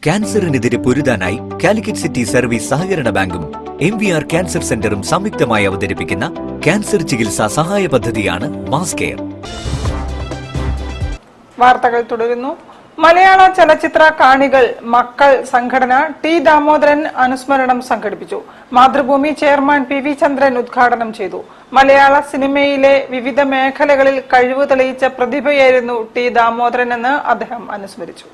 ക്യാൻസറിനെതിരെ പൊരുതാനായി Calicut city service സഹകരണ ബാങ്കും MVR cancer സെന്ററും സംയുക്തമായി അവതരിപ്പിക്കുന്ന ക്യാൻസർ ചികിത്സാ സഹായ പദ്ധതിയാണ് മാസ് കെയർ. വാർത്തകൾ തുടരുന്നു. മലയാള ചലച്ചിത്ര കാണികൾ മക്കൾ സംഘടന ടി ദാമോദരൻ അനുസ്മരണം സംഘടിപ്പിച്ചു. മാതൃഭൂമി ചെയർമാൻ PV ചന്ദ്രൻ ഉദ്ഘാടനം ചെയ്തു. മലയാള സിനിമയിലെ വിവിധ മേഖലകളിൽ കഴിവ് തെളിയിച്ച പ്രതിഭയായിരുന്നു ടി ദാമോദരൻ എന്ന് അദ്ദേഹം അനുസ്മരിച്ചു.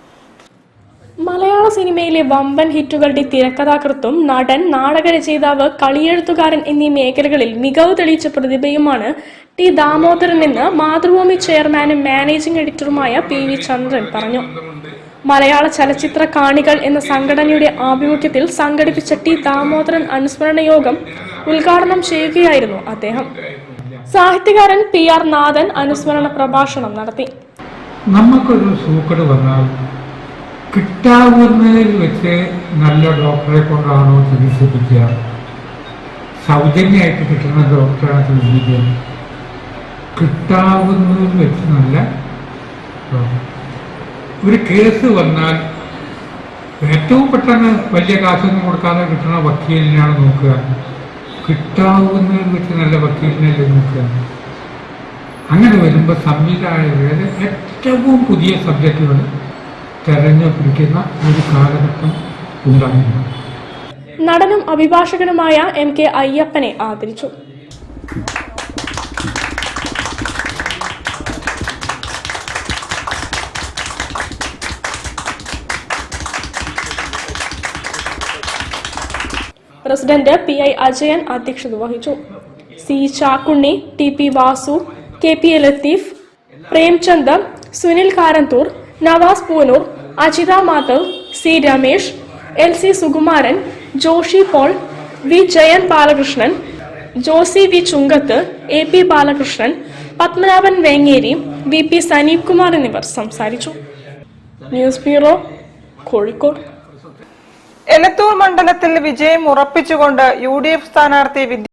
മലയാള സിനിമയിലെ വമ്പൻ ഹിറ്റുകളുടെ തിരക്കഥാകൃത്തും നടൻ, നാടകരചയിതാവ്, കളിയെഴുത്തുകാരൻ എന്നീ മേഖലകളിൽ മികവ് തെളിയിച്ച പ്രതിഭയുമാണ് ടി ദാമോദരൻ എന്ന് മാതൃഭൂമി ചെയർമാനും മാനേജിംഗ് എഡിറ്ററുമായ PV ചന്ദ്രൻ പറഞ്ഞു. മലയാള ചലച്ചിത്ര കാണികൾ എന്ന സംഘടനയുടെ ആഭിമുഖ്യത്തിൽ സംഘടിപ്പിച്ച ടി ദാമോദരൻ അനുസ്മരണ യോഗം ഉദ്ഘാടനം ചെയ്യുകയായിരുന്നു അദ്ദേഹം. സാഹിത്യകാരൻ PR നാഥൻ അനുസ്മരണ പ്രഭാഷണം നടത്തി. നമുക്കൊരു സൂക്കട് വന്നാൽ കിട്ടാവുന്നതിൽ വെച്ച് നല്ല ഡോക്ടറെ കൊണ്ടാണോ ചികിത്സിപ്പിക്കുക, സൗജന്യമായിട്ട് കിട്ടുന്ന ഡോക്ടറാണ് ചികിത്സിക്കുക. കിട്ടാവുന്നതിൽ വെച്ച് നല്ല ഒരു കേസ് വന്നാൽ ഏറ്റവും പെട്ടെന്ന് വലിയ കാശൊന്നും കൊടുക്കാതെ കിട്ടുന്ന വക്കീലിനെയാണ് നോക്കുക. കിട്ടാവുന്നതിൽ വെച്ച് നല്ല വക്കീലിനല്ലേ നോക്കുക. അങ്ങനെ വരുമ്പോൾ സംവിധായകരുടെ ഏറ്റവും പുതിയ സബ്ജക്റ്റുകൾ തെരഞ്ഞെടുപ്പിക്കുന്ന ഒരു കാലഘട്ടം ഉണ്ടായിരുന്നു. നടനും അഭിഭാഷകനുമായ MK അയ്യപ്പനെ ആദരിച്ചു. പ്രസിഡന്റ് PI അജയൻ അധ്യക്ഷത വഹിച്ചു. C Chakkunni, TP Vasu, KP Latheef, Premchand, Sunil Karanthur, Navas Poonoor, Ajitha Madhav, C Ramesh, LC Sukumaran, Joshi Paul, V Jayan Balakrishnan, Josy V Chunkath, AP Balakrishnan, Padmanabhan Vengeri, VP Saneep Kumar എന്നിവർ സംസാരിച്ചു. News bureau, Kozhikode. എലത്തൂർ മണ്ഡലത്തിൽ വിജയം ഉറപ്പിച്ചുകൊണ്ട് UDF സ്ഥാനാർത്ഥി